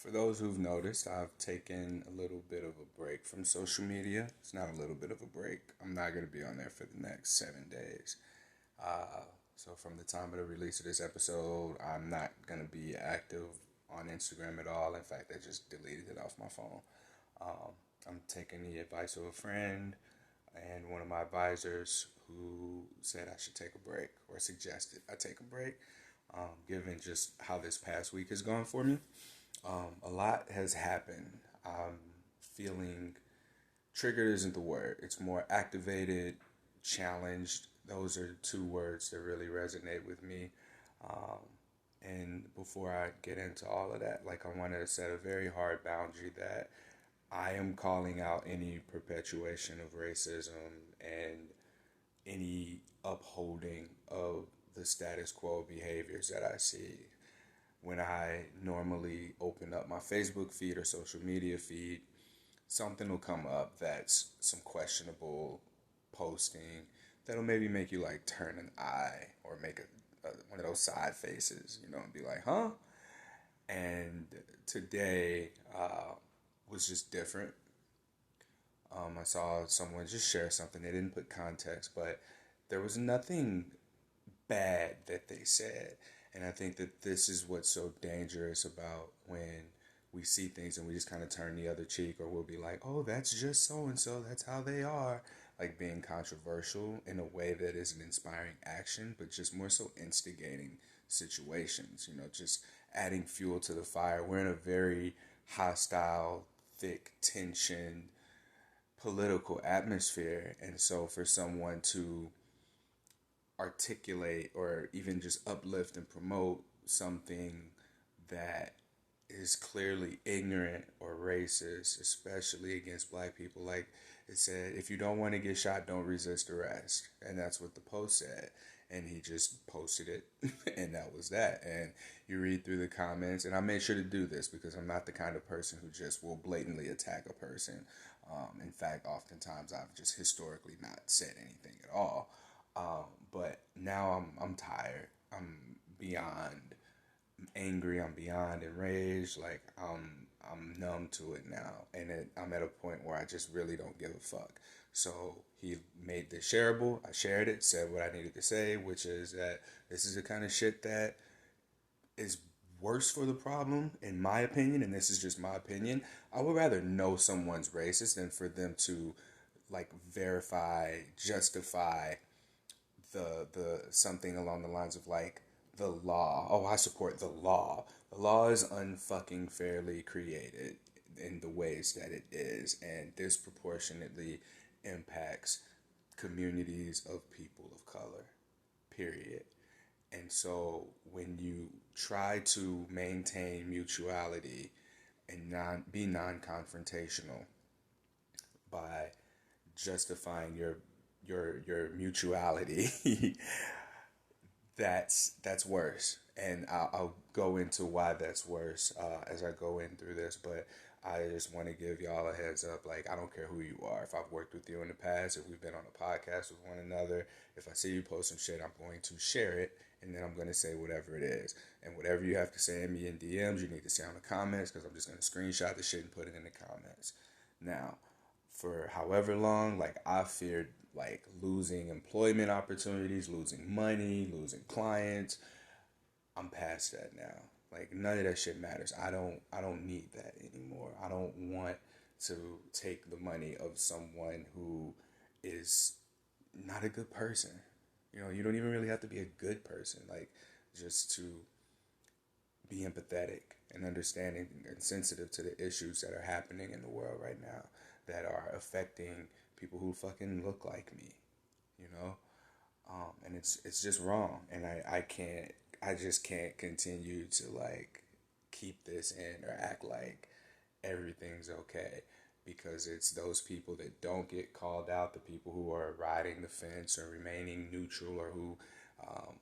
For those who've noticed, I've taken a little bit of a break from social media. It's not a little bit of a break. I'm not going to be on there for the next 7 days. Uh, so, from the time of the release of this episode, I'm not going to be active on Instagram at all. In fact, I just deleted it off my phone. Um, I'm taking the advice of a friend and one of my advisors who said I should take a break or suggested I take a break, given just how this past week has gone for me. A lot has happened. I'm feeling triggered isn't the word. It's more activated, challenged. Those are two words that really resonate with me. Um, and before I get into all of that, like I want to set a very hard boundary that I am calling out any perpetuation of racism and any upholding of the status quo behaviors that I see when I normally open up my Facebook feed or social media feed. Something will come up that's some questionable posting that'll maybe make you like turn an eye or make one of those side faces, and be like, huh? And today was just different. I saw someone just share something. They didn't put context, but there was nothing bad that they said. And I think that this is what's so dangerous about when we see things and we just kind of turn the other cheek, or we'll be like, oh, that's just so and so, that's how they are. Like being controversial in a way that isn't inspiring action, but just more so instigating situations, just adding fuel to the fire. We're in a very hostile, thick, tension, political atmosphere. And so for someone to articulate or even just uplift and promote something that is clearly ignorant or racist, especially against black people. Like it said, if you don't want to get shot, don't resist arrest. And that's what the post said. And he just posted it, and that was that. And you read through the comments, and I made sure to do this because I'm not the kind of person who just will blatantly attack a person. In fact, oftentimes I've just historically not said anything at all. But now I'm tired. I'm beyond angry. I'm beyond enraged. Like I'm numb to it now, and I'm at a point where I just really don't give a fuck. So he made this shareable. I shared it, said what I needed to say, which is that this is the kind of shit that is worse for the problem, in my opinion, and this is just my opinion. I would rather know someone's racist than for them to like verify, justify the something along the lines of like the law. Oh, I support the law. The law is unfucking fairly created in the ways that it is, and disproportionately impacts communities of people of color. Period. And so when you try to maintain mutuality and be non-confrontational by justifying your mutuality, that's worse. And I'll go into why that's worse as I go in through this. But I just want to give y'all a heads up. Like, I don't care who you are. If I've worked with you in the past, if we've been on a podcast with one another, if I see you post some shit, I'm going to share it. And then I'm going to say whatever it is. And whatever you have to say in me in DMs, you need to say in the comments, because I'm just going to screenshot the shit and put it in the comments. Now, for however long, like I feared like losing employment opportunities, losing money, losing clients. I'm past that now. Like none of that shit matters. I don't need that anymore. I don't want to take the money of someone who is not a good person. You don't even really have to be a good person. Like just to be empathetic and understanding and sensitive to the issues that are happening in the world right now that are affecting people who fucking look like me, you know? And it's just wrong. And I just can't continue to like keep this in or act like everything's okay, because it's those people that don't get called out, the people who are riding the fence or remaining neutral, or who um,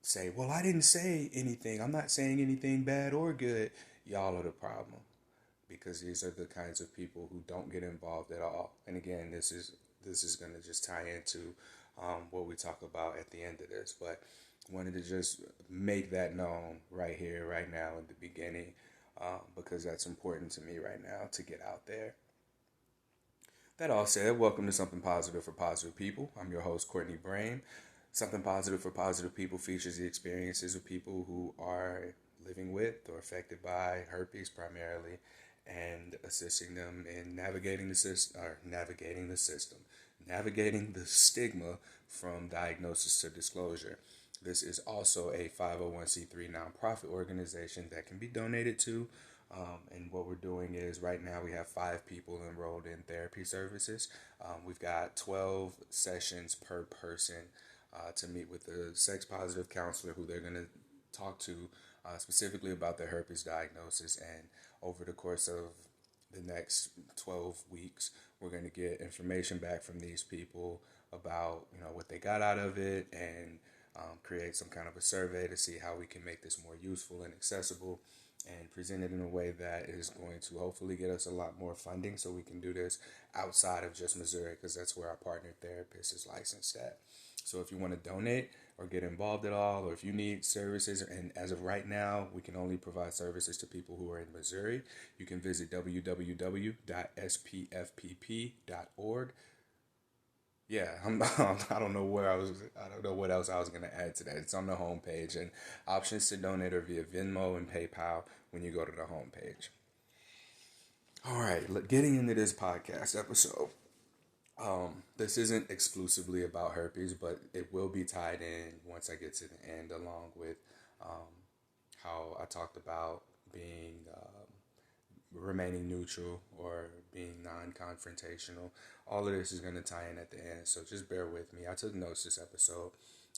say, well, I didn't say anything. I'm not saying anything bad or good. Y'all are the problem, because these are the kinds of people who don't get involved at all. And again, this is going to just tie into what we talk about at the end of this. But wanted to just make that known right here, right now, in the beginning. because that's important to me right now to get out there. That all said, welcome to Something Positive for Positive People. I'm your host, Courtney Brain. Something Positive for Positive People features the experiences of people who are living with or affected by herpes primarily, and assisting them in navigating the navigating the stigma from diagnosis to disclosure. This is also a 501c3 nonprofit organization that can be donated to. And what we're doing is right now we have 5 people enrolled in therapy services. We've got 12 sessions per person to meet with a sex positive counselor who they're going to talk to specifically about their herpes diagnosis. And over the course of the next 12 weeks, we're going to get information back from these people about what they got out of it, and create some kind of a survey to see how we can make this more useful and accessible, and present it in a way that is going to hopefully get us a lot more funding so we can do this outside of just Missouri, because that's where our partner therapist is licensed at. So if you want to donate or get involved at all, or if you need services, and as of right now, we can only provide services to people who are in Missouri, you can visit www.spfpp.org. Yeah, I don't know where I don't know what else I was going to add to that. It's on the homepage, and options to donate are via Venmo and PayPal when you go to the homepage. All right, getting into this podcast episode. This isn't exclusively about herpes, but it will be tied in once I get to the end, along with how I talked about being remaining neutral or being non-confrontational. All of this is going to tie in at the end, so just bear with me. I took notes this episode,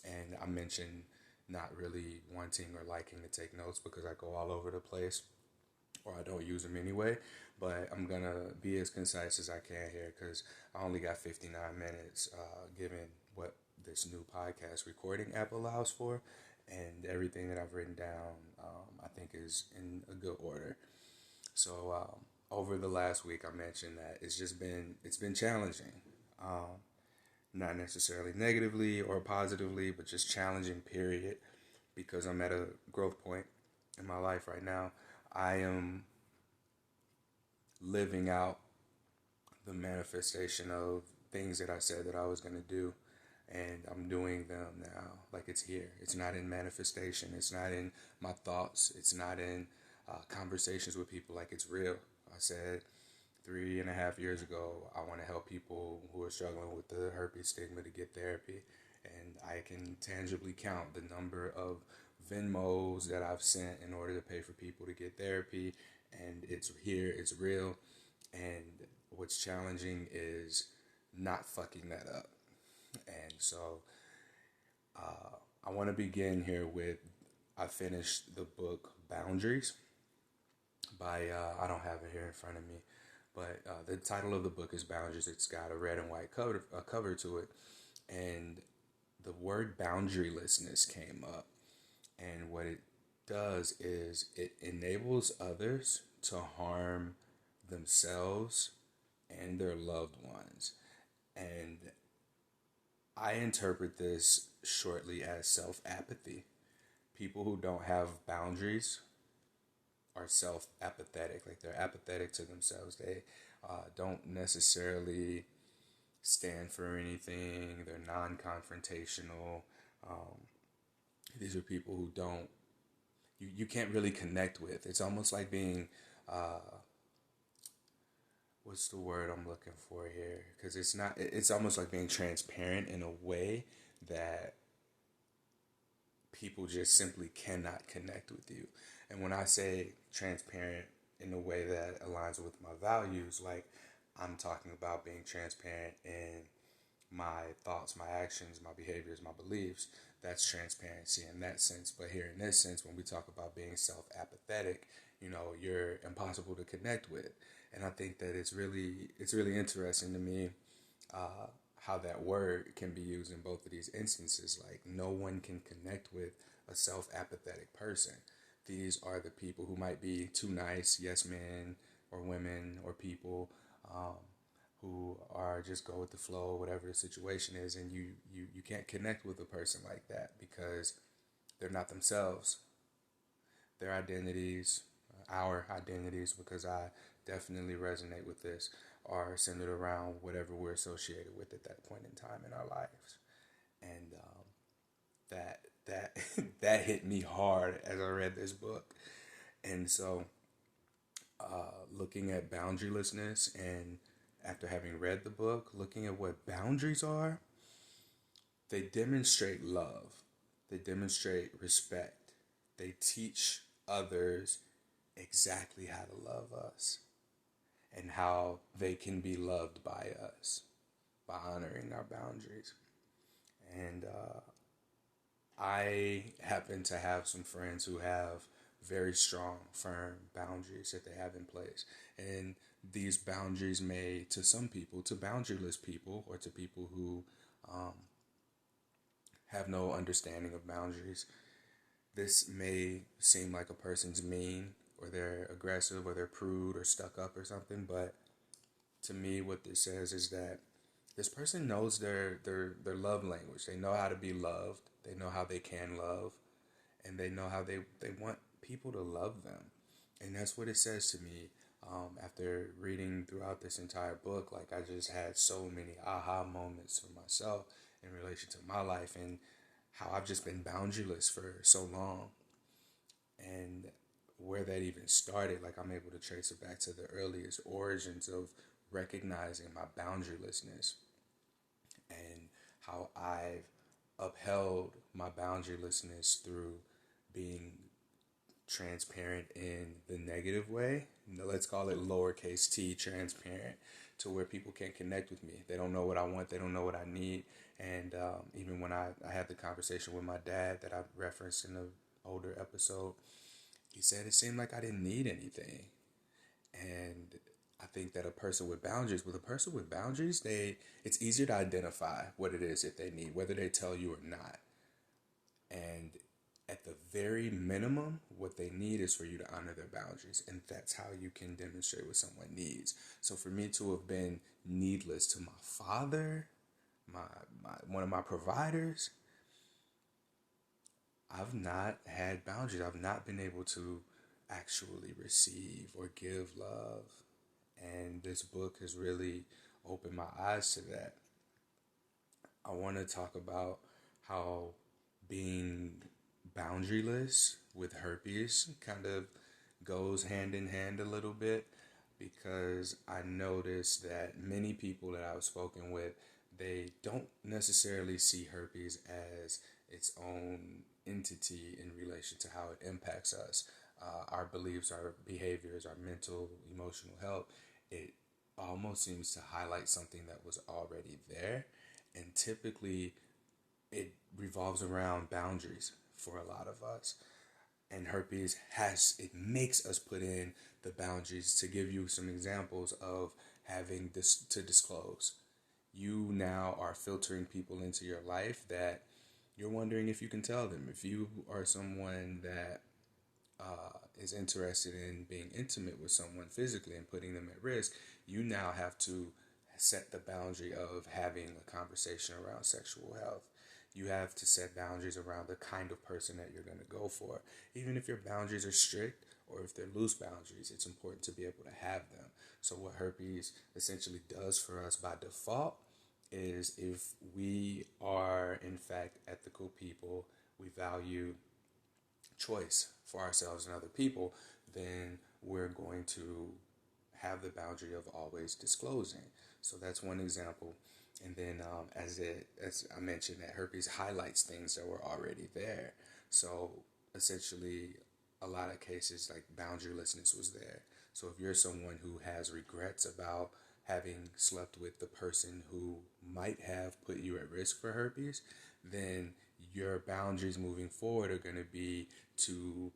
and I mentioned not really wanting or liking to take notes because I go all over the place, or I don't use them anyway. But I'm going to be as concise as I can here because I only got 59 minutes given what this new podcast recording app allows for, and everything that I've written down I think is in a good order. So over the last week, I mentioned that it's been challenging, not necessarily negatively or positively, but just challenging. Period, because I'm at a growth point in my life right now. I am living out the manifestation of things that I said that I was going to do, and I'm doing them now. Like, it's here. It's not in manifestation. It's not in my thoughts. It's not in conversations with people. Like, it's real. I said 3.5 years ago, I want to help people who are struggling with the herpes stigma to get therapy. And I can tangibly count the number of Venmos that I've sent in order to pay for people to get therapy. And it's here, it's real. And what's challenging is not fucking that up. And so I want to begin here with, I finished the book Boundaries by, I don't have it here in front of me, but the title of the book is Boundaries. It's got a red and white cover to it. And the word boundarylessness came up. And what it does is it enables others to harm themselves and their loved ones. And I interpret this shortly as self-apathy. People who don't have boundaries are self-apathetic. Like, they're apathetic to themselves. They don't necessarily stand for anything. They're non-confrontational. These are people who you can't really connect with. It's almost like being, what's the word I'm looking for here? Because it's almost like being transparent in a way that people just simply cannot connect with you. And when I say transparent in a way that aligns with my values, like, I'm talking about being transparent in my thoughts, my actions, my behaviors, my beliefs. That's transparency in that sense. But here in this sense, when we talk about being self-apathetic, you're impossible to connect with. And I think that it's really interesting to me how that word can be used in both of these instances. Like, no one can connect with a self-apathetic person. These are the people who might be too nice, yes men or women or people who are just go with the flow, whatever the situation is, and you can't connect with a person like that because they're not themselves. Their identities, our identities, because I definitely resonate with this, are centered around whatever we're associated with at that point in time in our lives. And that that hit me hard as I read this book. And so, looking at boundarylessness, and after having read the book, looking at what boundaries are, they demonstrate love, they demonstrate respect, they teach others exactly how to love us and how they can be loved by us by honoring our boundaries. And I happen to have some friends who have very strong, firm boundaries that they have in place. And these boundaries may, to some people, to boundaryless people, or to people who um, have no understanding of boundaries, this may seem like a person's mean, or they're aggressive, or they're prude, or stuck up, or something. But to me, what this says is that this person knows their love language. They know how to be loved. They know how they can love, and they know how they want people to love them. And that's what it says to me. After reading throughout this entire book, like, I just had so many aha moments for myself in relation to my life, and how I've just been boundaryless for so long, and where that even started. Like, I'm able to trace it back to the earliest origins of recognizing my boundarylessness, and how I've upheld my boundarylessness through being transparent in the negative way. Let's call it lowercase t, transparent, to where people can't connect with me. They don't know what I want. They don't know what I need. And even when I had the conversation with my dad that I referenced in the older episode, he said it seemed like I didn't need anything. And I think that a person with boundaries, it's easier to identify what it is that they need, whether they tell you or not. And at the very minimum, what they need is for you to honor their boundaries. And that's how you can demonstrate what someone needs. So for me to have been needless to my father, my one of my providers, I've not had boundaries. I've not been able to actually receive or give love. And this book has really opened my eyes to that. I want to talk about how being boundaryless with herpes kind of goes hand in hand a little bit, because I noticed that many people that I've spoken with, they don't necessarily see herpes as its own entity in relation to how it impacts us, our beliefs, our behaviors, our mental, emotional health. It almost seems to highlight something that was already there, and typically it revolves around boundaries for a lot of us. And herpes it makes us put in the boundaries. To give you some examples of having this to disclose, you now are filtering people into your life that you're wondering if you can tell them. If you are someone that is interested in being intimate with someone physically and putting them at risk, you now have to set the boundary of having a conversation around sexual health. You have to set boundaries around the kind of person that you're going to go for. Even if your boundaries are strict, or if they're loose boundaries, it's important to be able to have them. So what herpes essentially does for us by default is, if we are in fact ethical people, we value choice for ourselves and other people, then we're going to have the boundary of always disclosing. So that's one example. And then as I mentioned, that herpes highlights things that were already there. So essentially, a lot of cases, like, boundarylessness was there. So if you're someone who has regrets about having slept with the person who might have put you at risk for herpes, then your boundaries moving forward are going to be to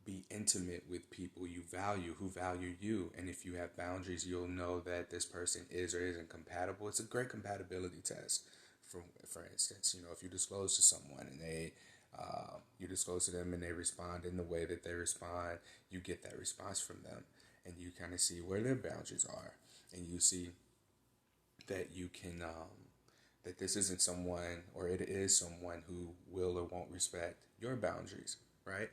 be intimate with people you value, who value you. And if you have boundaries, you'll know that this person is or isn't compatible. It's a great compatibility test. For instance, if you disclose to someone, and you disclose to them and they respond in the way that they respond, you get that response from them, and you kind of see where their boundaries are, and you see that you can that this isn't someone, or it is someone who will or won't respect your boundaries, right?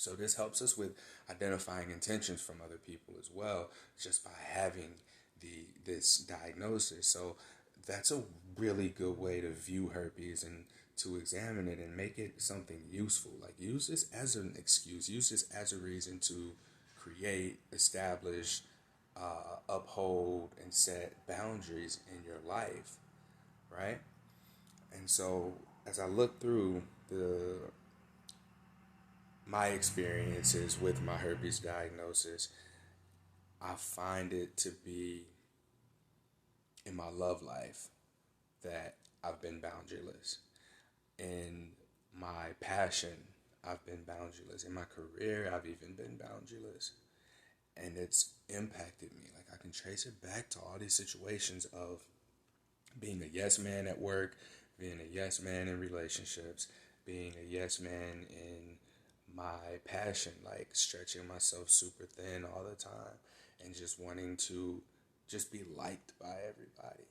So this helps us with identifying intentions from other people as well, just by having this diagnosis. So that's a really good way to view herpes and to examine it and make it something useful. Like, use this as an excuse, use this as a reason to create, establish, uphold, and set boundaries in your life, right? And so as I look through the my experiences with my herpes diagnosis, I find it to be in my love life that I've been boundaryless. In my passion, I've been boundaryless. In my career, I've even been boundaryless. And it's impacted me. Like, I can trace it back to all these situations of being a yes man at work, being a yes man in relationships, being a yes man in my passion, like stretching myself super thin all the time and just wanting to just be liked by everybody.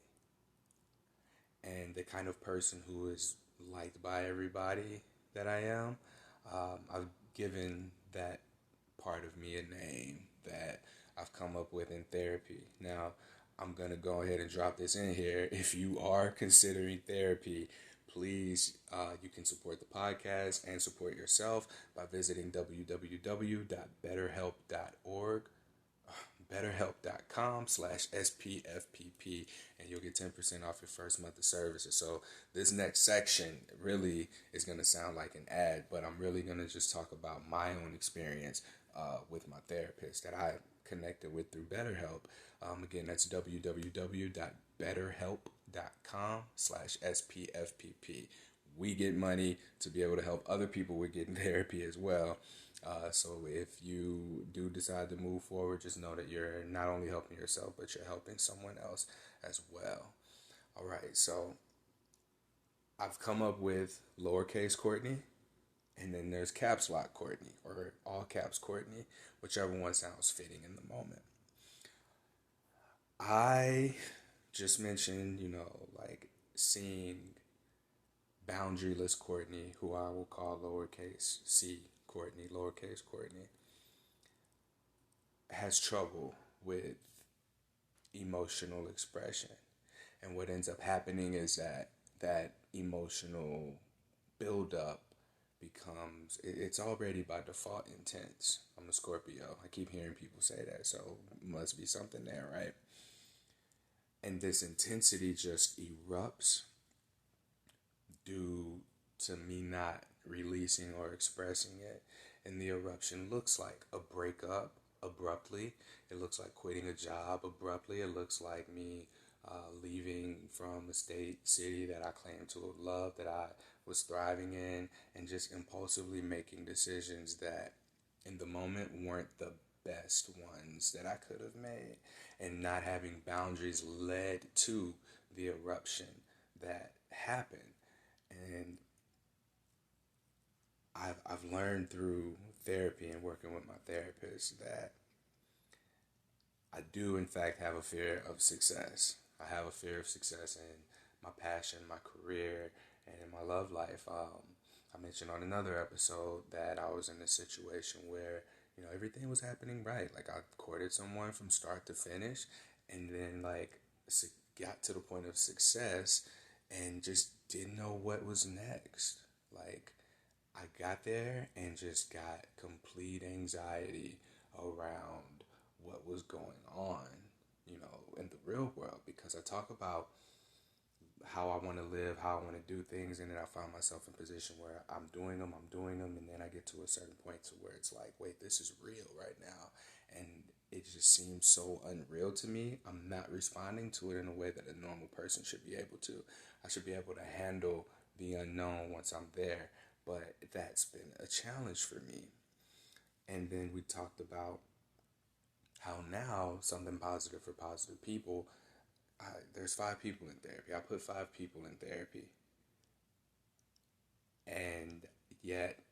And the kind of person who is liked by everybody that I am, I've given that part of me a name that I've come up with in therapy. Now, I'm going to go ahead and drop this in here. If you are considering therapy, please, you can support the podcast and support yourself by visiting www.betterhelp.org, betterhelp.com/SPFPP, and you'll get 10% off your first month of services. So this next section really is going to sound like an ad, but I'm really going to just talk about my own experience with my therapist that I connected with through BetterHelp. Again, that's www.betterhelp.com/SPFPP. We get money to be able to help other people with getting therapy as well. So if you do decide to move forward, just know that you're not only helping yourself, but you're helping someone else as well. All right, so I've come up with lowercase Courtney, and then there's caps lock Courtney, or all caps Courtney, whichever one sounds fitting in the moment. I just mentioned, like seeing boundaryless Courtney, who I will call lowercase c Courtney, lowercase Courtney, has trouble with emotional expression. And what ends up happening is that emotional buildup becomes, it's already by default intense. I'm a Scorpio. I keep hearing people say that, so must be something there, right? And this intensity just erupts due to me not releasing or expressing it. And the eruption looks like a breakup abruptly. It looks like quitting a job abruptly. It looks like me leaving from a city that I claim to have loved, that I was thriving in, and just impulsively making decisions that in the moment weren't the best ones that I could have made. And not having boundaries led to the eruption that happened. And I've learned through therapy and working with my therapist that I do in fact have a fear of success. I have a fear of success in my passion, my career, and in my love life. I mentioned on another episode that I was in a situation where, everything was happening right. Like, I courted someone from start to finish, and then got to the point of success and just didn't know what was next. Like, I got there and just got complete anxiety around what was going on, in the real world, because I talk about how I want to live, how I want to do things, and then I find myself in a position where I'm doing them, and then I get to a certain point to where it's like, wait, this is real right now, and it just seems so unreal to me. I'm not responding to it in a way that a normal person should be able to. I should be able to handle the unknown once I'm there, but that's been a challenge for me. And then we talked about how now something positive for positive people. There's 5 people in therapy. I put 5 people in therapy. And yet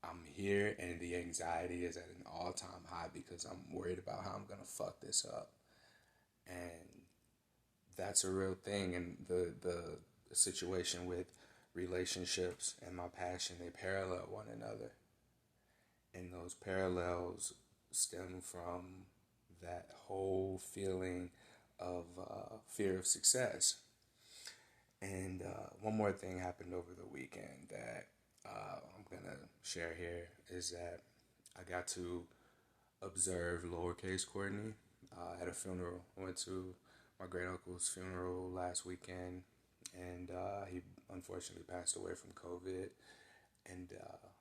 I'm here and the anxiety is at an all-time high because I'm worried about how I'm going to fuck this up. And that's a real thing. And the situation with relationships and my passion, they parallel one another. And those parallels stem from that whole feeling of fear of success. And one more thing happened over the weekend that I'm going to share here is that I got to observe lowercase Courtney at a funeral. I went to my great uncle's funeral last weekend, and he unfortunately passed away from COVID. And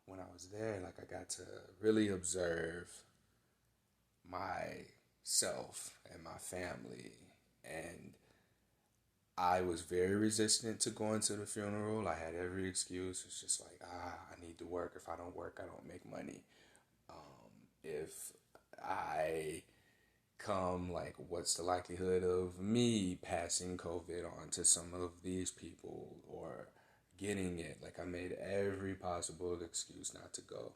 when I was there, like, I got to really observe myself and my family, and I was very resistant to going to the funeral. I had every excuse. It's just like, I need to work. If I don't work, I don't make money. If I come, like, what's the likelihood of me passing COVID on to some of these people or getting it? Like, I made every possible excuse not to go.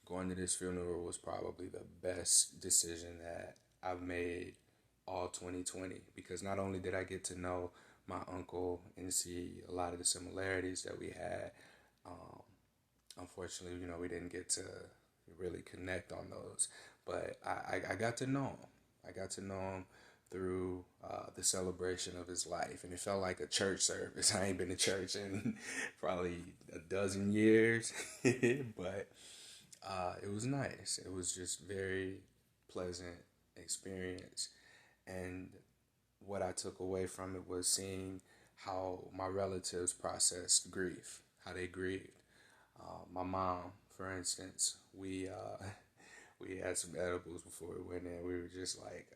Going to this funeral was probably the best decision that I've made all 2020, because not only did I get to know my uncle and see a lot of the similarities that we had, unfortunately, we didn't get to really connect on those, but I got to know him. I got to know him through the celebration of his life, and it felt like a church service. I ain't been to church in probably a dozen years, but it was nice. It was just very pleasant experience, and what I took away from it was seeing how my relatives processed grief, how they grieved. My mom, for instance, we we had some edibles before we went in. We were just like,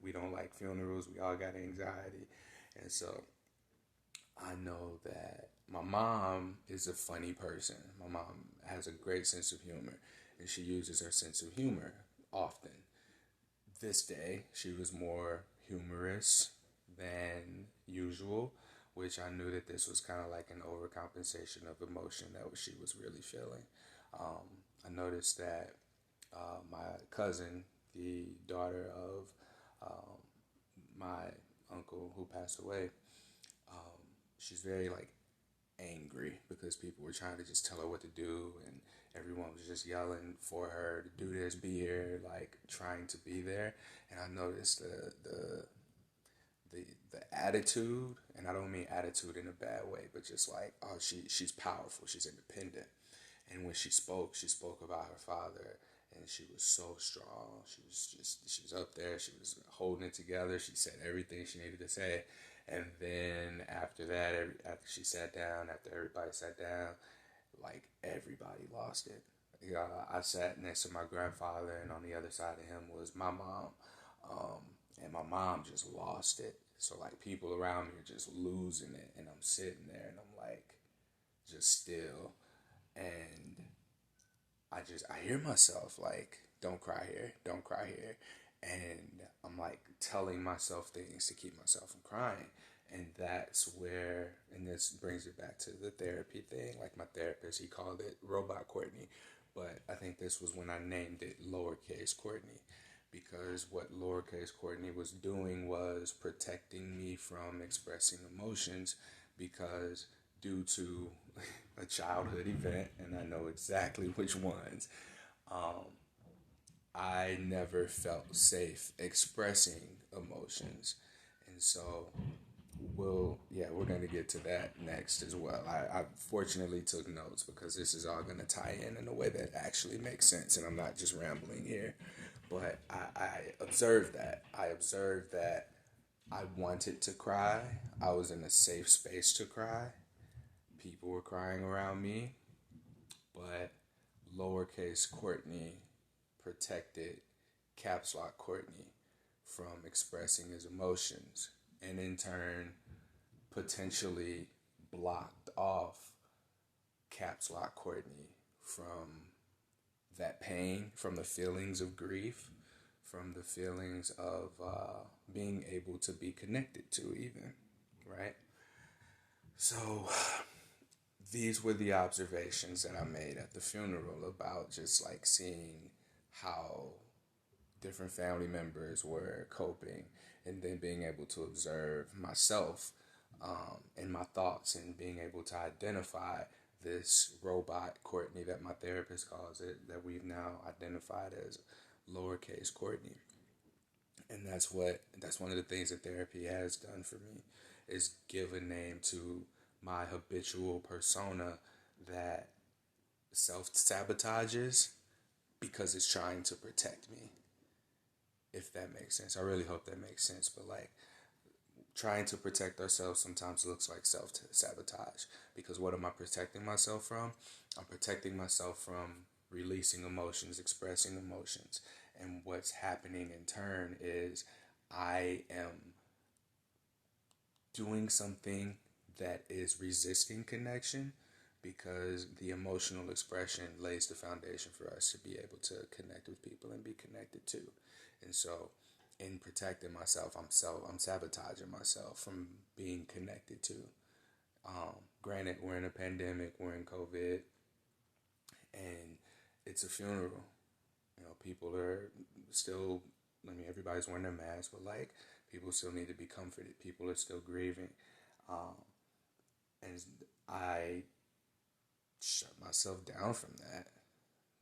we don't like funerals. We all got anxiety, and so I know that my mom is a funny person. My mom has a great sense of humor, and she uses her sense of humor often. This day, she was more humorous than usual, which I knew that this was kind of like an overcompensation of emotion that she was really feeling. I noticed that my cousin, the daughter of my uncle who passed away, she's very, like, angry because people were trying to just tell her what to do, and everyone was just yelling for her to do this, be here, like, trying to be there. And I noticed the attitude, and I don't mean attitude in a bad way, but just like, oh, she's powerful, she's independent. And when she spoke about her father, and she was so strong. She was up there. She was holding it together. She said everything she needed to say. And then after that, after she sat down, after everybody sat down, like, everybody lost it. I sat next to my grandfather, and on the other side of him was my mom. And my mom just lost it. So, like, people around me are just losing it, and I'm sitting there, and I'm like, just still. And I hear myself, like, don't cry here, don't cry here. And I'm, like, telling myself things to keep myself from crying. And that's where, and this brings it back to the therapy thing. Like, my therapist, he called it Robot Courtney. But I think this was when I named it lowercase Courtney. Because what lowercase Courtney was doing was protecting me from expressing emotions, because due to a childhood event, and I know exactly which ones, I never felt safe expressing emotions. And so we're going to get to that next as well. I fortunately took notes, because this is all going to tie in a way that actually makes sense, and I'm not just rambling here. But I observed that. I observed that I wanted to cry. I was in a safe space to cry. People were crying around me, but lowercase Courtney protected caps lock Courtney from expressing his emotions, and in turn potentially blocked off caps lock Courtney from that pain, from the feelings of grief, from the feelings of being able to be connected to, even, right? So these were the observations that I made at the funeral about just, like, seeing how different family members were coping, and then being able to observe myself and my thoughts, and being able to identify this robot Courtney that my therapist calls it, that we've now identified as lowercase Courtney. And that's one of the things that therapy has done for me, is give a name to my habitual persona that self sabotages because it's trying to protect me. If that makes sense. I really hope that makes sense. But like, trying to protect ourselves sometimes looks like self sabotage. Because what am I protecting myself from? I'm protecting myself from releasing emotions, expressing emotions. And what's happening in turn is I am doing something that is resisting connection, because the emotional expression lays the foundation for us to be able to connect with people and be connected to. And so, in protecting myself, I'm sabotaging myself from being connected to. Granted, we're in a pandemic, we're in COVID, and it's a funeral. You know, people are still. I mean, everybody's wearing their masks, but like, people still need to be comforted. People are still grieving, and I shut myself down from that.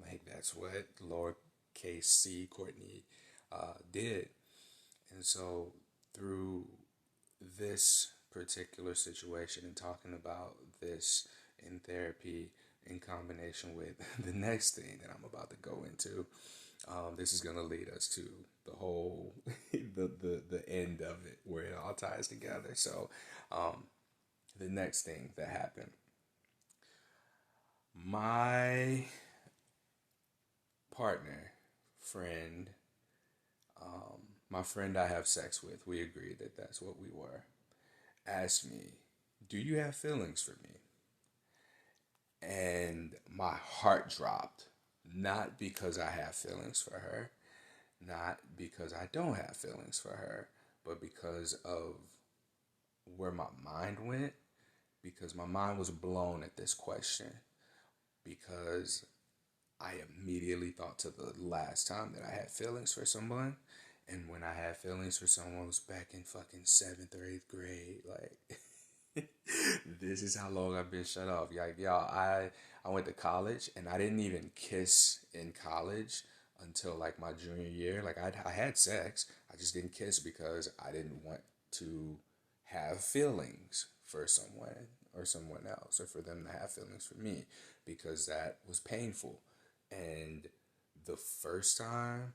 Like, that's what lowercase c Courtney did. And so, through this particular situation and talking about this in therapy, in combination with the next thing that I'm about to go into, this is going to lead us to the whole the end of it, where it all ties together. So, the next thing that happened, my partner, friend, my friend I have sex with, we agreed that that's what we were, asked me, "Do you have feelings for me?" And my heart dropped. Not because I have feelings for her, not because I don't have feelings for her, but because of where my mind went. Because my mind was blown at this question. Because I immediately thought to the last time that I had feelings for someone. And when I had feelings for someone was back in fucking 7th or 8th grade. Like, this is how long I've been shut off. Like, y'all, I went to college, and I didn't even kiss in college until like my junior year. Like, I had sex. I just didn't kiss because I didn't want to have feelings for someone or someone else, or for them to have feelings for me, because that was painful. And the first time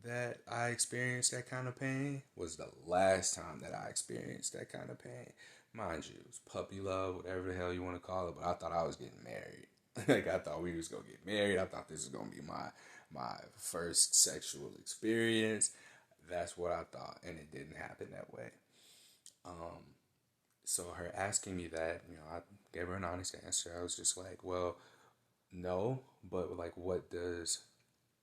that I experienced that kind of pain was the last time that I experienced that kind of pain. Mind you, it was puppy love, whatever the hell you want to call it, but I thought I was getting married. Like, I thought we was gonna get married. I thought this was gonna be my first sexual experience. That's what I thought, and it didn't happen that way. So her asking me that, I gave her an honest answer. I was just like, well, no, but like, what does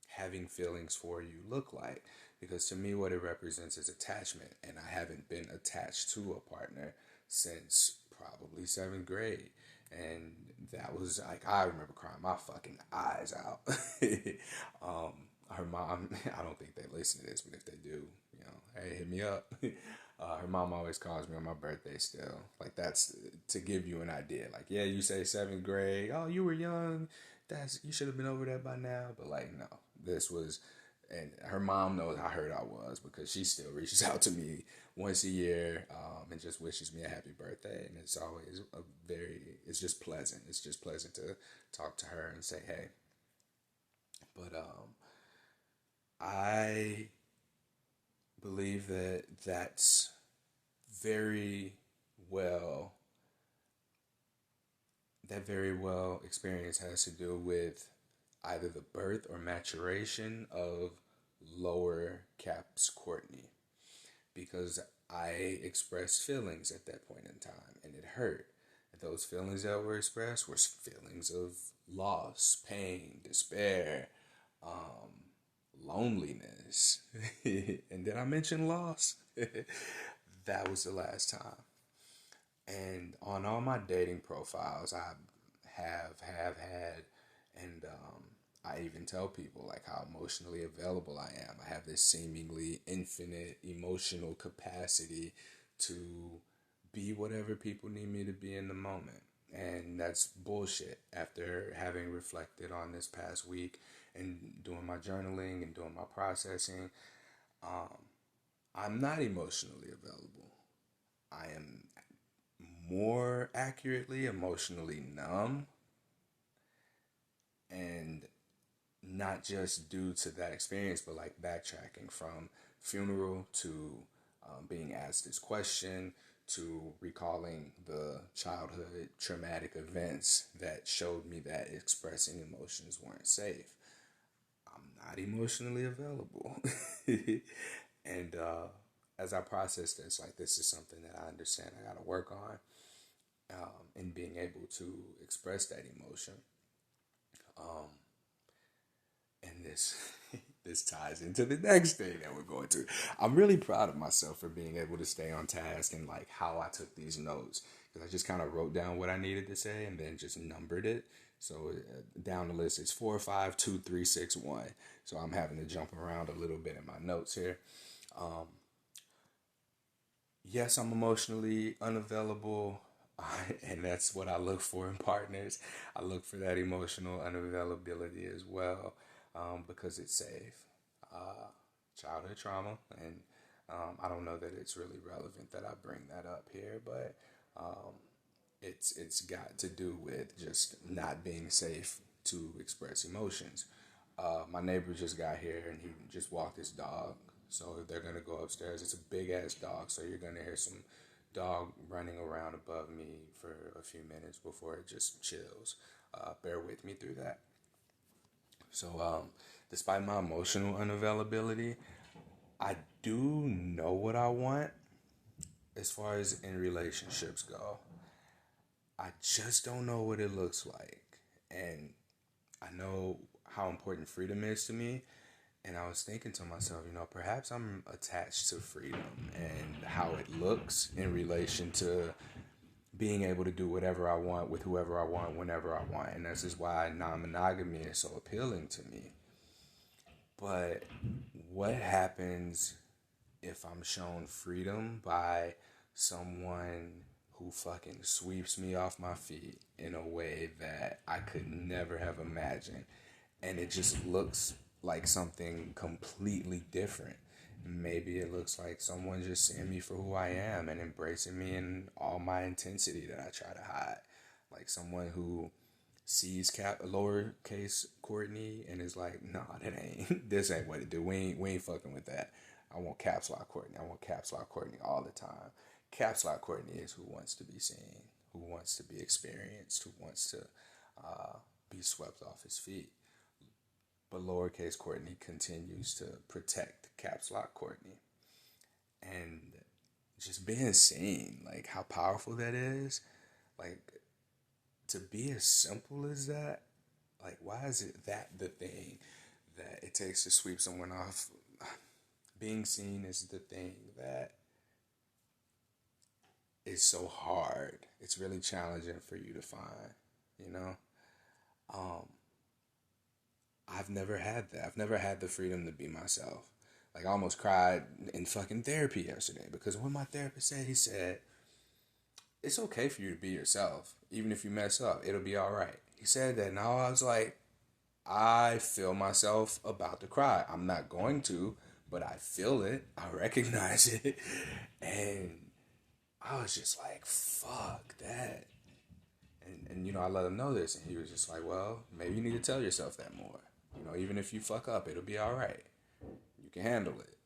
having feelings for you look like? Because to me, what it represents is attachment, and I haven't been attached to a partner since probably 7th grade. And that was like, I remember crying my fucking eyes out. Her mom, I don't think they listen to this, but if they do, hey, hit me up. Her mom always calls me on my birthday still. Like, that's to give you an idea. Like, yeah, you say 7th grade. Oh, you were young. You should have been over that by now. But like, no, this was, and her mom knows how hurt I was, because she still reaches out to me once a year, and just wishes me a happy birthday. And it's always it's just pleasant. It's just pleasant to talk to her and say, hey. But I believe that that's very well, that very well experience has to do with either the birth or maturation of lower caps Courtney, because I expressed feelings at that point in time, and it hurt. Those feelings that were expressed were feelings of loss, pain, despair, loneliness. And did I mention loss? That was the last time. And on all my dating profiles, I have had, and I even tell people like how emotionally available I am. I have this seemingly infinite emotional capacity to be whatever people need me to be in the moment. And that's bullshit. After having reflected on this past week and doing my journaling and doing my processing, I'm not emotionally available. I am more accurately emotionally numb, and not just due to that experience, but like backtracking from funeral to being asked this question to recalling the childhood traumatic events that showed me that expressing emotions weren't safe. I'm not emotionally available. And as I process this, like, this is something that I understand I got to work on, in being able to express that emotion. Um, and this this ties into the next thing that we're going to. I'm really proud of myself for being able to stay on task and like how I took these notes, because I just kind of wrote down what I needed to say and then just numbered it. So down the list is 4, 5, 2, 3, 6, 1. So I'm having to jump around a little bit in my notes here. Yes, I'm emotionally unavailable. And that's what I look for in partners. I look for that emotional unavailability as well, because it's safe. Childhood trauma, and I don't know that it's really relevant that I bring that up here, but it's got to do with just not being safe to express emotions. My neighbor just got here and he just walked his dog. So they're gonna go upstairs. It's a big ass dog, so you're gonna hear some dog running around above me for a few minutes before it just chills. Bear with me through that. So, despite my emotional unavailability, I do know what I want as far as in relationships go. I just don't know what it looks like. And I know how important freedom is to me. And I was thinking to myself, perhaps I'm attached to freedom and how it looks in relation to being able to do whatever I want with whoever I want whenever I want. And this is why non-monogamy is so appealing to me. But what happens if I'm shown freedom by someone who fucking sweeps me off my feet in a way that I could never have imagined? And it just looks like something completely different. Maybe it looks like someone just seeing me for who I am and embracing me in all my intensity that I try to hide. Like someone who sees lowercase Courtney and is like, nah, that ain't, this ain't what it do. We ain't fucking with that. I want caps lock Courtney. I want caps lock Courtney all the time. Caps lock Courtney is who wants to be seen, who wants to be experienced, who wants to be swept off his feet. But lowercase Courtney continues to protect caps lock Courtney. And just being seen, like how powerful that is, like to be as simple as that, like why is it that the thing that it takes to sweep someone off? Being seen is the thing that is so hard. It's really challenging for you to find, you know? I've never had that. I've never had the freedom to be myself. Like I almost cried in fucking therapy yesterday because when my therapist said, he said, it's okay for you to be yourself. Even if you mess up, it'll be all right. He said that, and I was like, I feel myself about to cry. I'm not going to, but I feel it. I recognize it. And I was just like, fuck that. And I let him know this, and he was just like, well, maybe you need to tell yourself that more. Even if you fuck up, it'll be all right. You can handle it.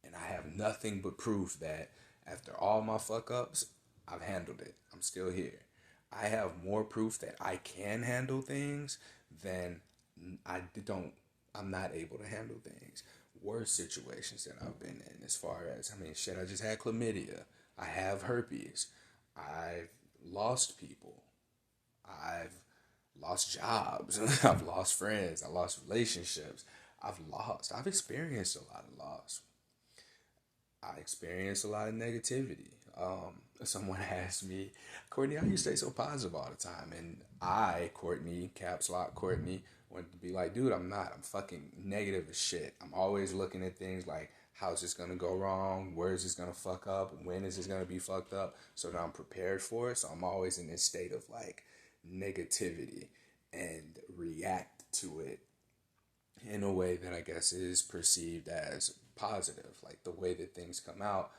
And I have nothing but proof that after all my fuck ups, I've handled it. I'm still here. I have more proof that I can handle things than I'm not able to handle things. Worse situations that I've been in, as far as, I just had chlamydia. I have herpes. I've lost people. I've lost jobs. I've lost friends. I lost relationships. I've experienced a lot of loss. I experienced a lot of negativity. Someone asked me, Courtney, how you stay so positive all the time? And Courtney, caps lock Courtney, wanted to be like, dude, I'm not. I'm fucking negative as shit. I'm always looking at things like, how's this going to go wrong? Where is this going to fuck up? When is this going to be fucked up? So that I'm prepared for it. So I'm always in this state of like negativity and react to it in a way that I guess is perceived as positive. Like the way that things come out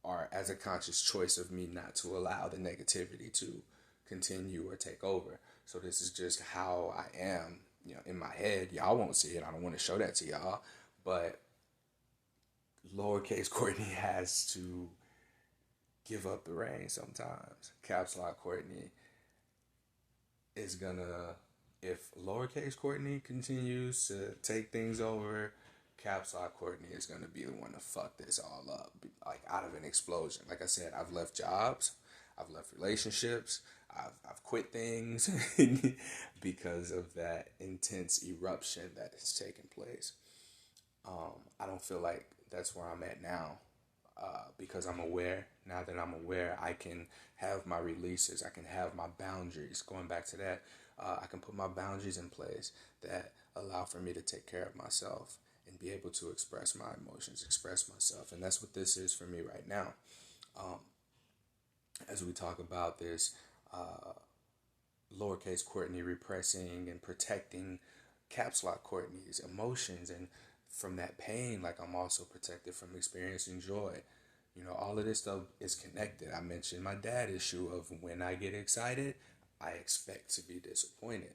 are as a conscious choice of me not to allow the negativity to continue or take over. So this is just how I am, in my head. Y'all won't see it. I don't want to show that to y'all. But lowercase Courtney has to give up the reins sometimes. Caps Lock Courtney is gonna, if lowercase Courtney continues to take things over, Caps Lock Courtney is gonna be the one to fuck this all up, like out of an explosion. Like I said, I've left jobs, I've left relationships, I've quit things because of that intense eruption that has taken place. I don't feel like that's where I'm at now. Because I'm aware, now that I'm aware, I can have my releases, I can have my boundaries. Going back to that, I can put my boundaries in place that allow for me to take care of myself and be able to express my emotions, express myself. And that's what this is for me right now. As we talk about this, lowercase Courtney repressing and protecting Caps Lock Courtney's emotions, and from that pain, like I'm also protected from experiencing joy. All of this stuff is connected. I mentioned my dad issue of when I get excited, I expect to be disappointed.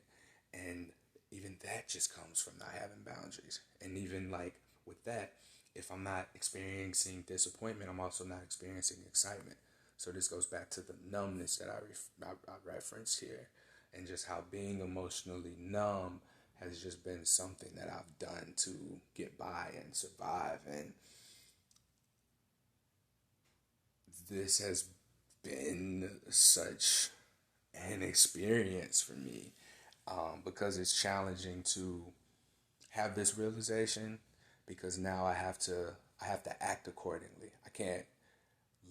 And even that just comes from not having boundaries. And even like with that, if I'm not experiencing disappointment, I'm also not experiencing excitement. So this goes back to the numbness that I referenced here, and just how being emotionally numb has just been something that I've done to get by and survive. And this has been such an experience for me, because it's challenging to have this realization, because now I have to act accordingly. I can't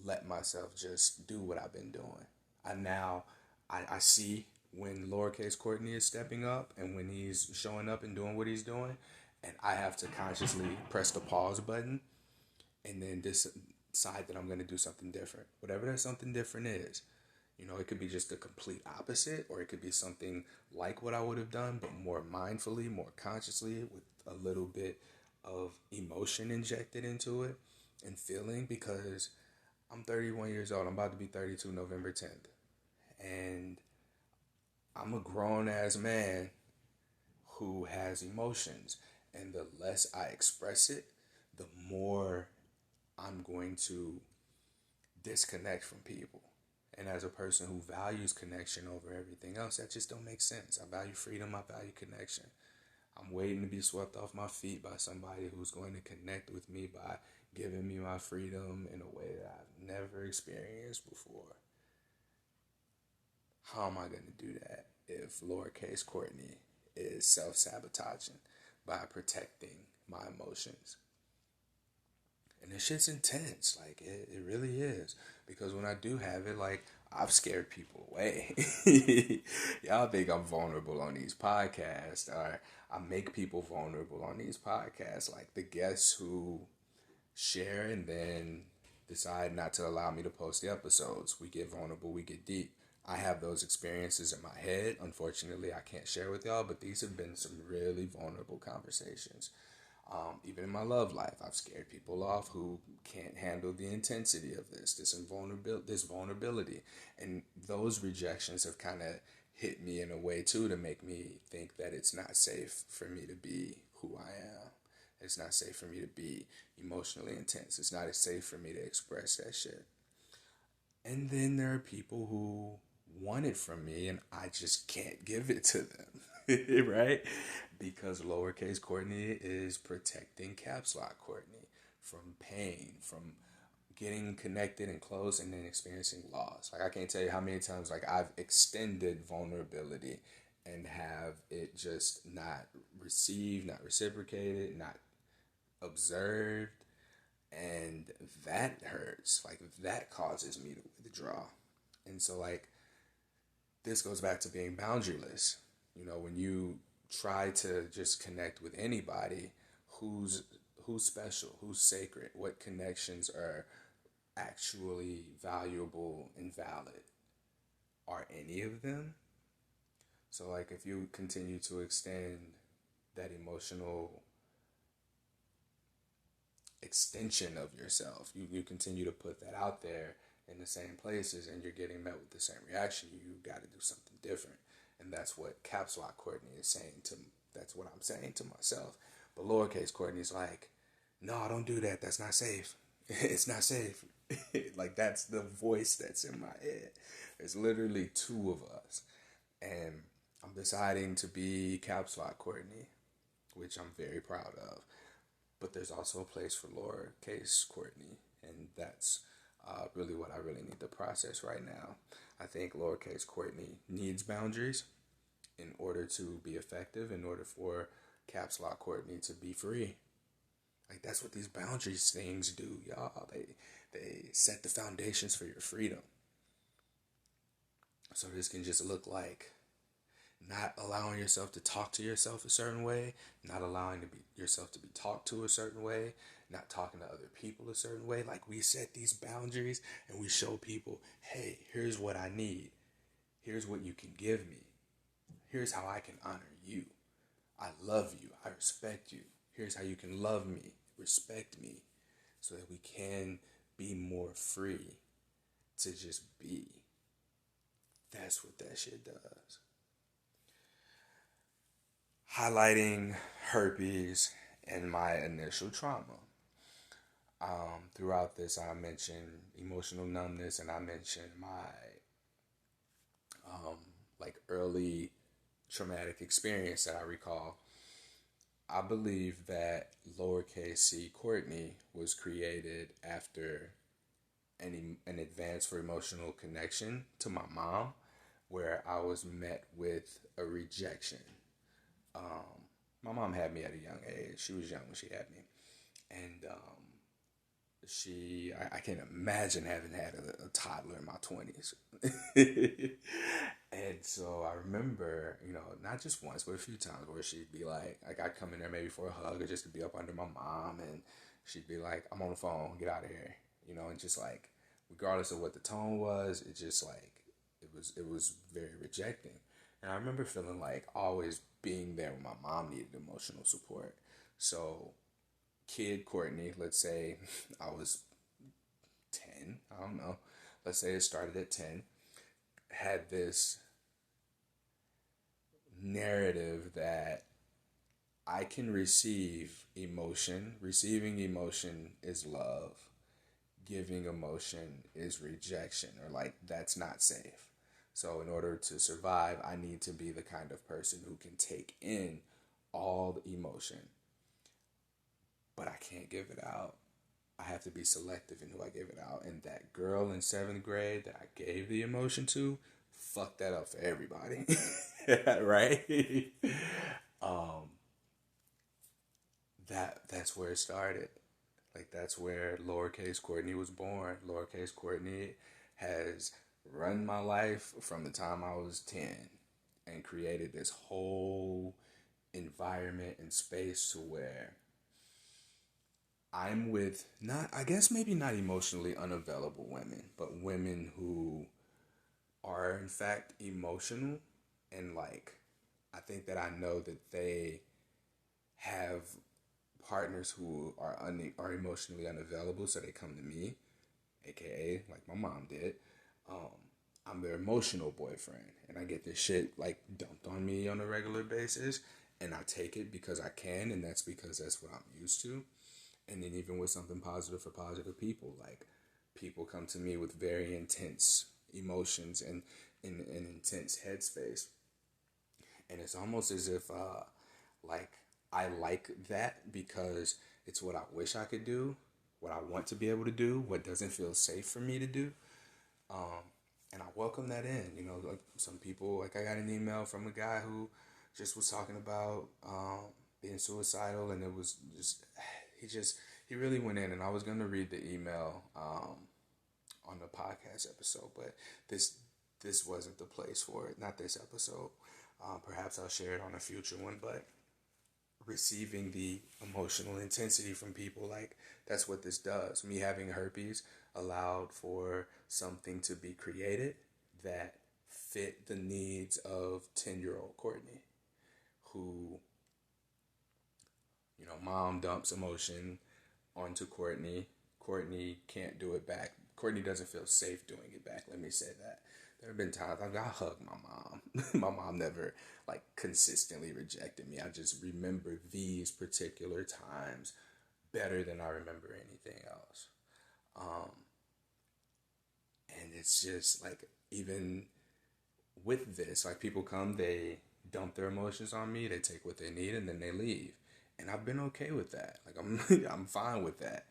let myself just do what I've been doing. I see when lowercase Courtney is stepping up and when he's showing up and doing what he's doing, and I have to consciously press the pause button and then decide that I'm going to do something different. Whatever that something different is. It could be just the complete opposite, or it could be something like what I would have done, but more mindfully, more consciously, with a little bit of emotion injected into it and feeling, because I'm 31 years old. I'm about to be 32 November 10th. And I'm a grown-ass man who has emotions. And the less I express it, the more I'm going to disconnect from people. And as a person who values connection over everything else, that just don't make sense. I value freedom, I value connection. I'm waiting to be swept off my feet by somebody who's going to connect with me by giving me my freedom in a way that I've never experienced before. How am I going to do that if lowercase Courtney is self-sabotaging by protecting my emotions? And this shit's intense. Like, it really is. Because when I do have it, like, I've scared people away. Y'all think I'm vulnerable on these podcasts, or I make people vulnerable on these podcasts. Like the guests who share and then decide not to allow me to post the episodes. We get vulnerable, we get deep. I have those experiences in my head. Unfortunately, I can't share with y'all, but these have been some really vulnerable conversations. Even in my love life, I've scared people off who can't handle the intensity of this vulnerability. And those rejections have kind of hit me in a way, too, to make me think that it's not safe for me to be who I am. It's not safe for me to be emotionally intense. It's not safe for me to express that shit. And then there are people who want it from me and I just can't give it to them, right? Because lowercase Courtney is protecting Caps Lock Courtney from pain, from getting connected and close and then experiencing loss. Like, I can't tell you how many times, like, I've extended vulnerability and have it just not received, not reciprocated, not observed. And that hurts. Like, that causes me to withdraw. And so, like, this goes back to being boundaryless. When you try to just connect with anybody, who's special, who's sacred, what connections are actually valuable and valid. are any of them. So like if you continue to extend that emotional extension of yourself, you continue to put that out there in the same places and you're getting met with the same reaction, you got to do something different. And that's what Caps Lock Courtney is saying to, that's what I'm saying to myself. But lowercase Courtney's like, no, don't do that. That's not safe. It's not safe. Like that's the voice that's in my head. There's literally two of us. And I'm deciding to be Caps Lock Courtney, which I'm very proud of. But there's also a place for lowercase Courtney. And that's really what I really need to process right now. I think lowercase Courtney needs boundaries in order to be effective, in order for Caps Lock Courtney to be free. Like that's what these boundaries things do, y'all. They set the foundations for your freedom. So this can just look like not allowing yourself to talk to yourself a certain way, not allowing yourself to be talked to a certain way, not talking to other people a certain way. Like we set these boundaries and we show people, hey, here's what I need. Here's what you can give me. Here's how I can honor you. I love you. I respect you. Here's how you can love me, respect me, so that we can be more free to just be. That's what that shit does. Highlighting herpes and my initial trauma. Throughout this, I mentioned emotional numbness, and I mentioned my early traumatic experience that I recall. I believe that lowercase c Courtney was created after an advance for emotional connection to my mom, where I was met with a rejection. My mom had me at a young age. She was young when she had me. And I can't imagine having had a toddler in my 20s. And so I remember, not just once, but a few times where she'd be like I'd come in there maybe for a hug or just to be up under my mom. And she'd be like, I'm on the phone, get out of here. And just like, regardless of what the tone was, it just like, it was very rejecting. And I remember feeling like always being there when my mom needed emotional support. So kid Courtney, let's say I was 10, I don't know. Let's say it started at 10, had this narrative that I can receive emotion. Receiving emotion is love. Giving emotion is rejection, or like that's not safe. So in order to survive, I need to be the kind of person who can take in all the emotion, but I can't give it out. I have to be selective in who I give it out. And that girl in 7th grade that I gave the emotion to fucked that up for everybody. Right? That's where it started. Like that's where lowercase Courtney was born. Lowercase Courtney has run my life from the time I was 10 and created this whole environment and space to where I'm with maybe not emotionally unavailable women, but women who are in fact emotional. And like, I think that I know that they have partners who are emotionally unavailable, so they come to me, aka like my mom did. I'm their emotional boyfriend, and I get this shit like dumped on me on a regular basis, and I take it because I can, and that's because that's what I'm used to. And then even with something positive for positive people, like people come to me with very intense emotions and in an intense headspace, and it's almost as if I like that because it's what I wish I could do, what I want to be able to do, what doesn't feel safe for me to do. And I welcome that in. Like some people, like I got an email from a guy who just was talking about being suicidal, and it was he really went in, and I was going to read the email on the podcast episode, but this wasn't the place for it, not this episode. Perhaps I'll share it on a future one, but receiving the emotional intensity from people, like that's what this does. Me having herpes allowed for something to be created that fit the needs of 10-year-old Courtney, who, mom dumps emotion onto Courtney. Courtney can't do it back. Courtney doesn't feel safe doing it back. Let me say that. There have been times I hug my mom. My mom never consistently rejected me. I just remember these particular times better than I remember anything else. And it's just even with this, people come, they dump their emotions on me, they take what they need, and then they leave. And I've been okay with that. I'm fine with that.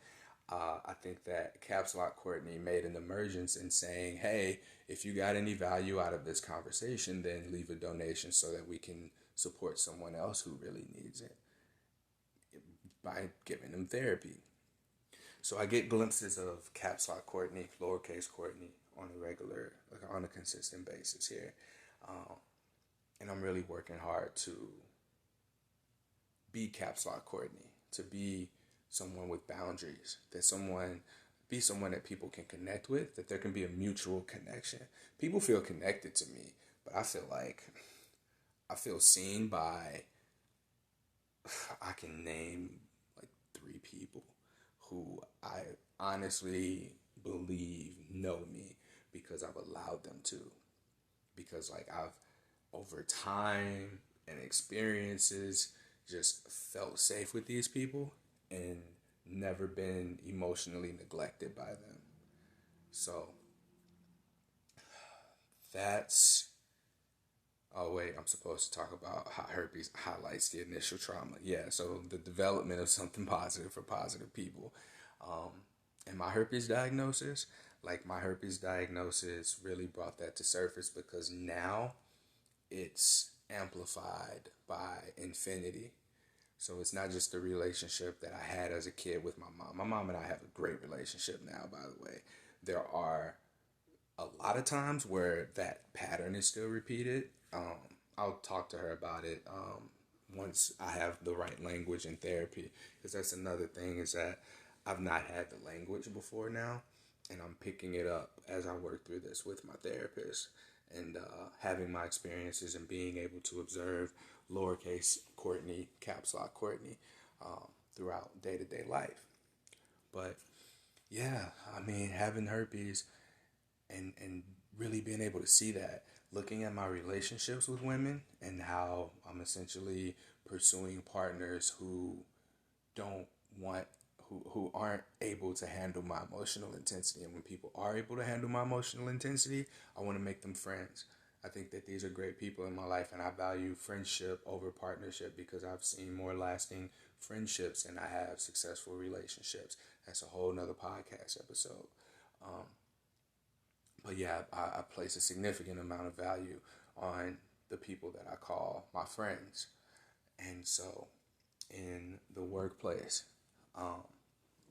I think that Caps Lock Courtney made an emergence in saying, hey, if you got any value out of this conversation, then leave a donation so that we can support someone else who really needs it by giving them therapy. So I get glimpses of Caps Lock Courtney, lowercase Courtney, on a consistent basis here. And I'm really working hard to be Caps Lock Courtney, to be someone with boundaries, be someone that people can connect with, that there can be a mutual connection. People feel connected to me, but I feel seen by, I can name 3 people who I honestly believe know me because I've allowed them to. Because I've, over time and experiences, just felt safe with these people and never been emotionally neglected by them. So that's, oh wait, I'm supposed to talk about how herpes highlights the initial trauma. Yeah, so the development of something positive for positive people. And my herpes diagnosis, really brought that to surface because now it's amplified by infinity. So it's not just the relationship that I had as a kid with my mom. My mom and I have a great relationship now, by the way. There are a lot of times where that pattern is still repeated. I'll talk to her about it once I have the right language in therapy, because that's another thing, is that I've not had the language before now, and I'm picking it up as I work through this with my therapist, and having my experiences and being able to observe lowercase Courtney, caps lock Courtney, throughout day-to-day life. But yeah, having herpes and really being able to see that, looking at my relationships with women and how I'm essentially pursuing partners who don't want, who aren't able to handle my emotional intensity. And when people are able to handle my emotional intensity, I want to make them friends. I think that these are great people in my life, and I value friendship over partnership because I've seen more lasting friendships than I have successful relationships. That's a whole nother podcast episode. But yeah, I place a significant amount of value on the people that I call my friends. And so in the workplace,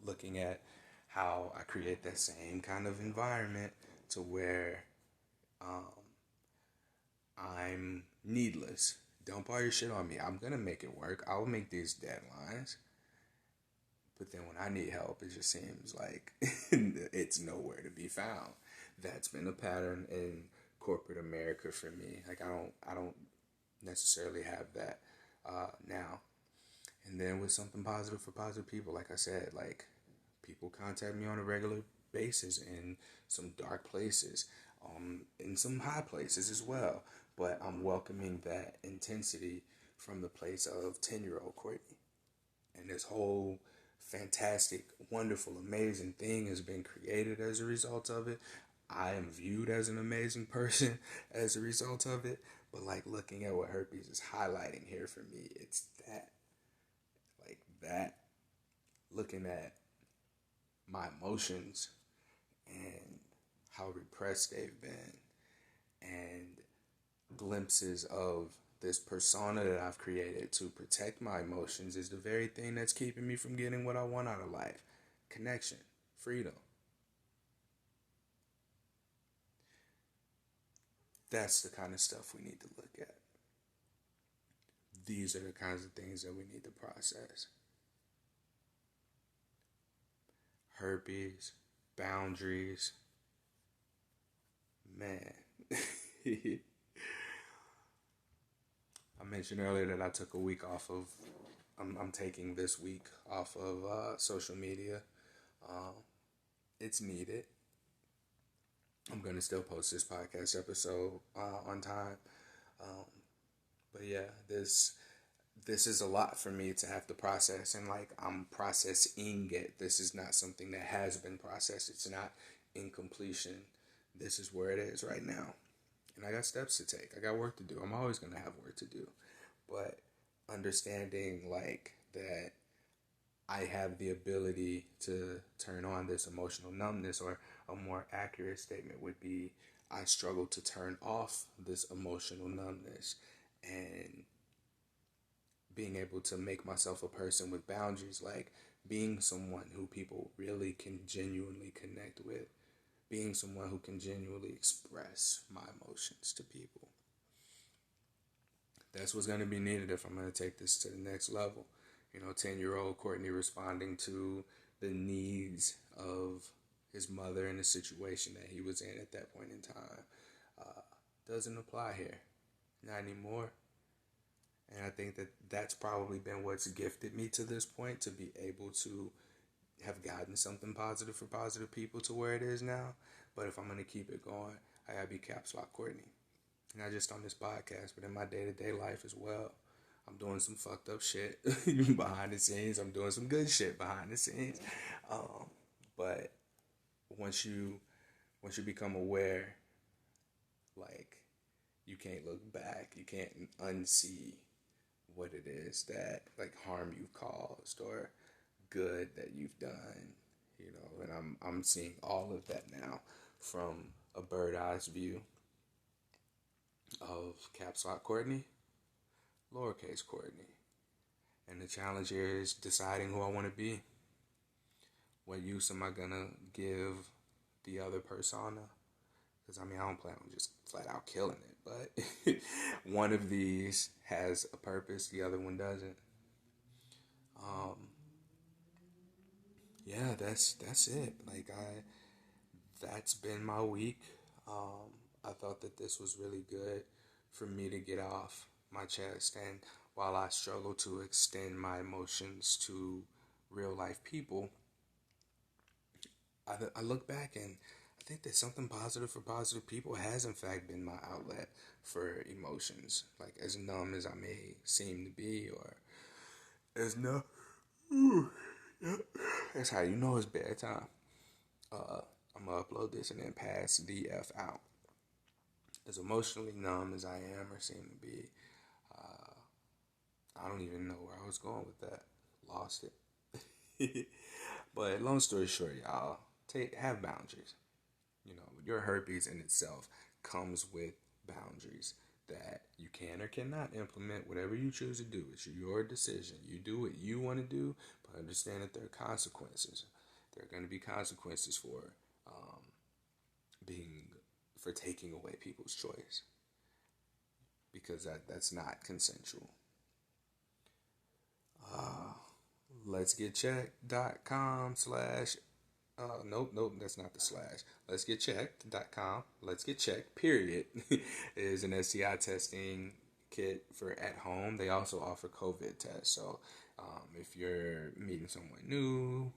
looking at how I create that same kind of environment to where I'm needless. Dump all your shit on me. I'm going to make it work. I'll make these deadlines. But then when I need help, it just seems like it's nowhere to be found. That's been a pattern in corporate America for me. I don't necessarily have that now. And then with something positive for positive people, like I said, people contact me on a regular basis in some dark places, in some high places as well. But I'm welcoming that intensity from the place of 10-year-old Courtney. And this whole fantastic, wonderful, amazing thing has been created as a result of it. I am viewed as an amazing person as a result of it. But looking at what herpes is highlighting here for me, it's that. Looking at my emotions and how repressed they've been, and glimpses of this persona that I've created to protect my emotions is the very thing that's keeping me from getting what I want out of life. Connection, freedom. That's the kind of stuff we need to look at. These are the kinds of things that we need to process. Herpes, boundaries. Man, I mentioned earlier that I took a week off of. I'm taking this week off of social media. Um, it's needed. I'm gonna still post this podcast episode on time. Um, but yeah, this is a lot for me to have to process, and like I'm processing it. This is not something that has been processed. It's not in completion. This is where it is right now, and I got steps to take. I got work to do. I'm always gonna have work to do, but understanding like that I have the ability to turn on this emotional numbness, or a more accurate statement would be I struggle to turn off this emotional numbness, and being able to make myself a person with boundaries, like being someone who people really can genuinely connect with, being someone who can genuinely express my emotions to people. That's what's going to be needed if I'm going to take this to the next level. 10-year-old Courtney responding to the needs of his mother in the situation that he was in at that point in time doesn't apply here. Not anymore. And I think that that's probably been what's gifted me to this point, to be able to have gotten something positive for positive people to where it is now. But if I'm going to keep it going, I got to be Caps Lock Courtney. Not just on this podcast, but in my day-to-day life as well. I'm doing some fucked up shit behind the scenes. I'm doing some good shit behind the scenes. But once you become aware, like, you can't look back. You can't unsee what it is that, like, harm you've caused or good that you've done. And I'm seeing all of that now from a bird eyes view of Caps Lock Courtney, lowercase Courtney. And the challenge here is deciding who I want to be. What use am I going to give the other persona? Because, I don't plan on just flat out killing it. But one of these has a purpose, the other one doesn't. Yeah, that's it. Like, that's been my week. I thought that this was really good for me to get off my chest. And while I struggle to extend my emotions to real life people, I look back and I think that something positive for positive people has in fact been my outlet for emotions. Like, as numb as I may seem to be, or as numb. That's how you know it's bedtime. I'm gonna upload this and then pass the F out. As emotionally numb as I am or seem to be, I don't even know where I was going with that. Lost it. But long story short, y'all, have boundaries. Your herpes in itself comes with boundaries that you can or cannot implement. Whatever you choose to do, it's your decision. You do what you want to do, but understand that there are consequences. There are going to be consequences for being for taking away people's choice, because that's not consensual. Let'sgetchecked.com slash nope, that's not the slash. Let'sgetchecked.com. Let's Get Checked, period, is an STI testing kit for at home. They also offer COVID tests. So if you're meeting someone new,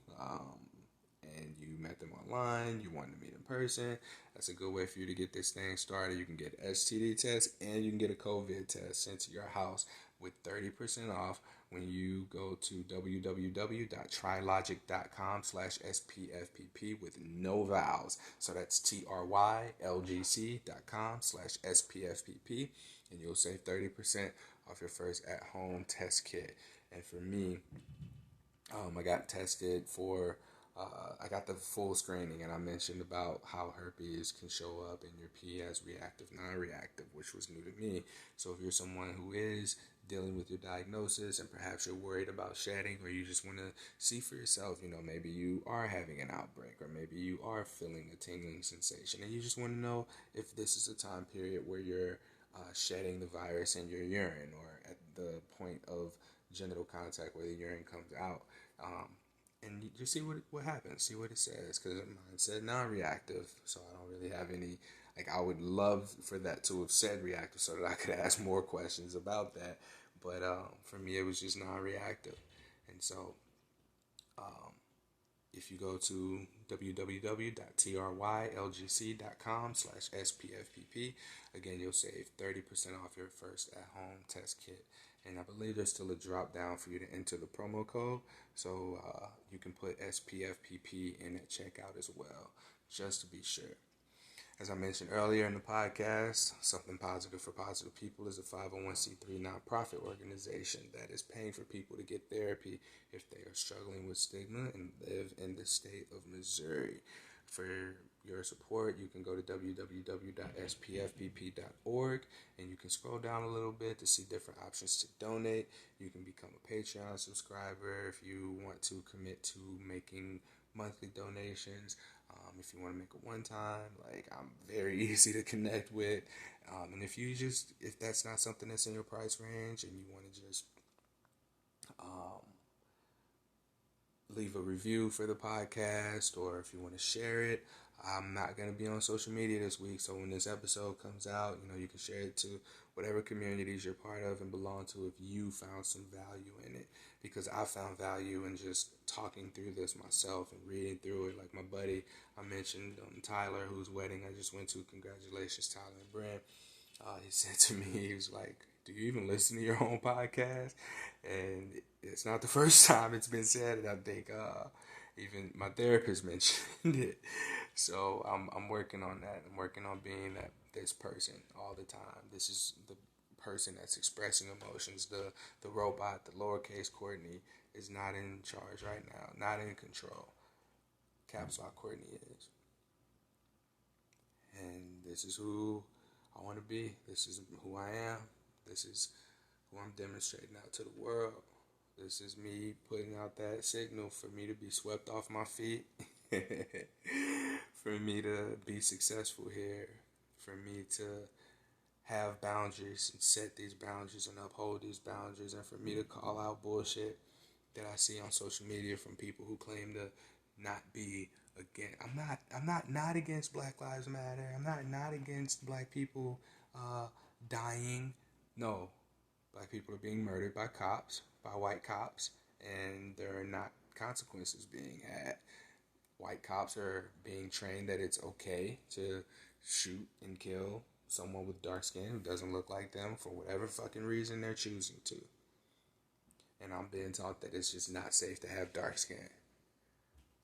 and you met them online, you want to meet in person, that's a good way for you to get this thing started. You can get STD test and you can get a COVID test sent to your house with 30% off when you go to www.trilogc.com/SPFPP with no vowels. So that's TRYLGC.com/SPFPP, and you'll save 30% off your first at-home test kit. And for me, I got tested for, I got the full screening, and I mentioned about how herpes can show up in your pee as reactive, non-reactive, which was new to me. So if you're someone who is dealing with your diagnosis and perhaps you're worried about shedding, or you just want to see for yourself, maybe you are having an outbreak, or maybe you are feeling a tingling sensation, and you just want to know if this is a time period where you're shedding the virus in your urine, or at the point of genital contact where the urine comes out. And you just see what happens, see what it says, because mine said non-reactive, so I don't really have any Like, I would love for that to have said reactive so that I could ask more questions about that. But for me, it was just non-reactive. And so if you go to www.trylgc.com/SPFPP, again, you'll save 30% off your first at-home test kit. And I believe there's still a drop down for you to enter the promo code. So you can put SPFPP in at checkout as well, just to be sure. As I mentioned earlier in the podcast, Something Positive for Positive People is a 501c3 nonprofit organization that is paying for people to get therapy if they are struggling with stigma and live in the state of Missouri. For your support, you can go to www.spfpp.org and you can scroll down a little bit to see different options to donate. You can become a Patreon subscriber if you want to commit to making monthly donations. If you want to make a one-time, like, I'm very easy to connect with. And if that's not something that's in your price range and you want to just leave a review for the podcast, or if you want to share it, I'm not going to be on social media this week. So when this episode comes out, you can share it to whatever communities you're part of and belong to if you found some value in it. Because I found value in just talking through this myself and reading through it. Like my buddy, I mentioned Tyler, whose wedding I just went to. Congratulations, Tyler and Brent. He said to me, he was like, do you even listen to your own podcast? And it's not the first time it's been said. And I think even my therapist mentioned it. So I'm working on that. I'm working on being this person all the time. This is the person that's expressing emotions. The robot, the lowercase Courtney, is not in charge right now, not in control. Caps Lock Courtney is. And this is who I want to be. This is who I am. This is who I'm demonstrating out to the world. This is me putting out that signal for me to be swept off my feet. For me to be successful here. For me to have boundaries and set these boundaries and uphold these boundaries, and for me to call out bullshit that I see on social media from people who claim to not be against. I'm not against Black Lives Matter. I'm not against black people dying. No, black people are being murdered by cops, by white cops, and there are not consequences being had. White cops are being trained that it's okay to shoot and kill someone with dark skin who doesn't look like them for whatever fucking reason they're choosing to. And I'm being taught that it's just not safe to have dark skin.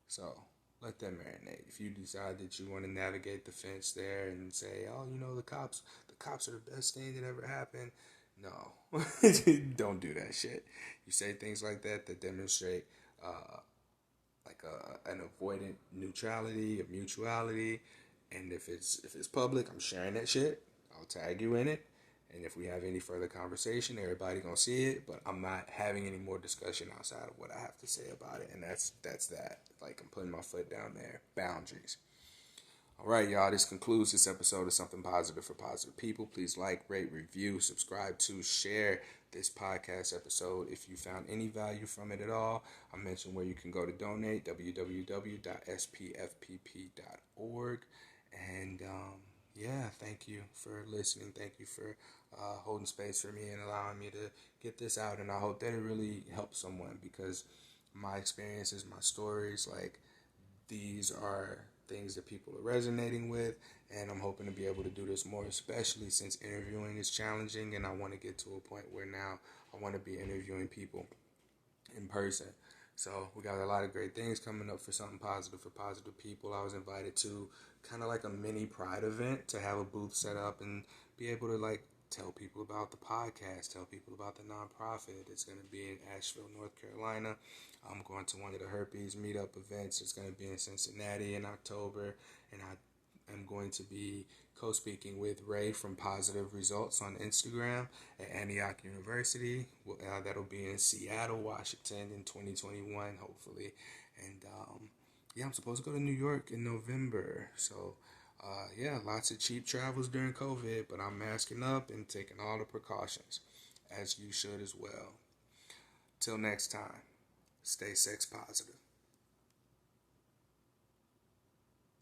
So let them marinate. If you decide that you want to navigate the fence there and say, oh, the cops are the best thing that ever happened. No, don't do that shit. You say things like that demonstrate an avoidant neutrality or mutuality. And if it's public, I'm sharing that shit. I'll tag you in it. And if we have any further conversation, everybody gonna see it. But I'm not having any more discussion outside of what I have to say about it. And that's that. Like, I'm putting my foot down there. Boundaries. All right, y'all. This concludes this episode of Something Positive for Positive People. Please like, rate, review, subscribe to, share this podcast episode if you found any value from it at all. I mentioned where you can go to donate, www.spfpp.org. And thank you for listening. Thank you for holding space for me and allowing me to get this out. And I hope that it really helps someone, because my experiences, my stories, like, these are things that people are resonating with, and I'm hoping to be able to do this more, especially since interviewing is challenging, and I want to get to a point where now I want to be interviewing people in person. So we got a lot of great things coming up for Something Positive for Positive People. I was invited to kind of like a mini Pride event to have a booth set up and be able to, like, tell people about the podcast, tell people about the nonprofit. It's going to be in Asheville, North Carolina. I'm going to one of the herpes meetup events. It's going to be in Cincinnati in October. And I am going to be co-speaking with Ray from Positive Results on Instagram at Antioch University. That'll be in Seattle, Washington in 2021, hopefully. And I'm supposed to go to New York in November. So lots of cheap travels during COVID, but I'm masking up and taking all the precautions, as you should as well. Till next time, stay sex positive.